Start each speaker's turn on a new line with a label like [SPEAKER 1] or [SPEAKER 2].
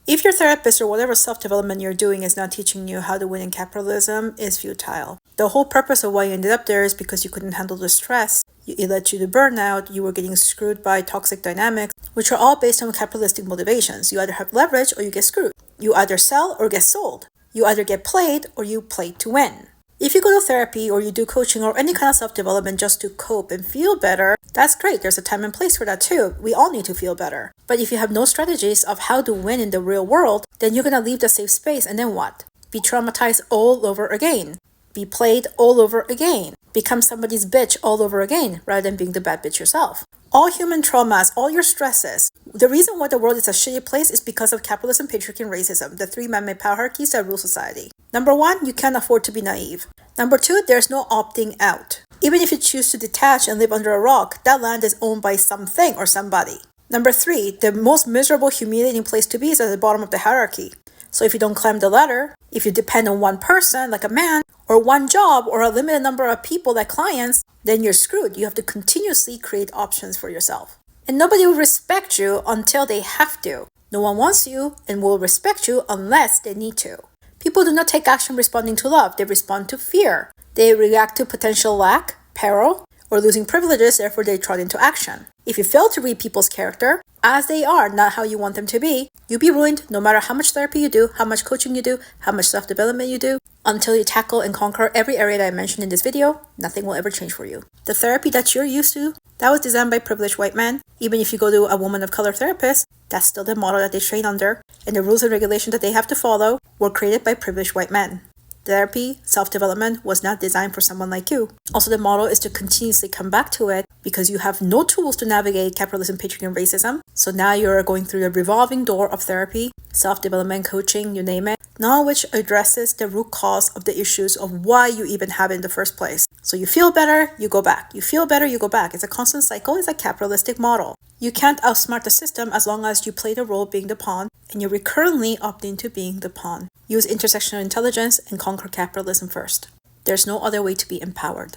[SPEAKER 1] If your therapist or whatever self-development you're doing is not teaching you how to win in capitalism, is futile. The whole purpose of why you ended up there is because you couldn't handle the stress. It led you to burnout, you were getting screwed by toxic dynamics, which are all based on capitalistic motivations. You either have leverage or you get screwed. You either sell or get sold. You either get played or you play to win. If you go to therapy or you do coaching or any kind of self-development just to cope and feel better, that's great. There's a time and place for that too. We all need to feel better. But if you have no strategies of how to win in the real world, then you're going to leave the safe space and then what? Be traumatized all over again. Be played all over again. Become somebody's bitch all over again rather than being the bad bitch yourself. All human traumas, all your stresses, the reason why the world is a shitty place is because of capitalism, patriarchy, and racism, the three man-made power hierarchies that rule society. Number one, you can't afford to be naive. Number two, there's no opting out. Even if you choose to detach and live under a rock, that land is owned by something or somebody. Number three, the most miserable, humiliating place to be is at the bottom of the hierarchy. So if you don't climb the ladder, if you depend on one person, like a man, or one job, or a limited number of people like clients, then you're screwed. You have to continuously create options for yourself. And nobody will respect you until they have to. No one wants you and will respect you unless they need to. People do not take action responding to love. They respond to fear. They react to potential lack, peril, or losing privileges, therefore they trot into action. If you fail to read people's character as they are, not how you want them to be, you'll be ruined no matter how much therapy you do, how much coaching you do, how much self-development you do. Until you tackle and conquer every area that I mentioned in this video, nothing will ever change for you. The therapy that you're used to, that was designed by privileged white men. Even if you go to a woman of color therapist, that's still the model that they train under, and the rules and regulations that they have to follow were created by privileged white men. Therapy, self-development was not designed for someone like you. Also, the model is to continuously come back to it because you have no tools to navigate capitalism, patriarchy, and racism. So now you're going through the revolving door of therapy, self-development, coaching, you name it, none of which addresses the root cause of the issues of why you even have it in the first place. So you feel better, you go back. You feel better, you go back. It's a constant cycle. It's a capitalistic model. You can't outsmart the system as long as you play the role of being the pawn and you recurrently opt into being the pawn. Use intersectional intelligence and conquer capitalism first. There's no other way to be empowered.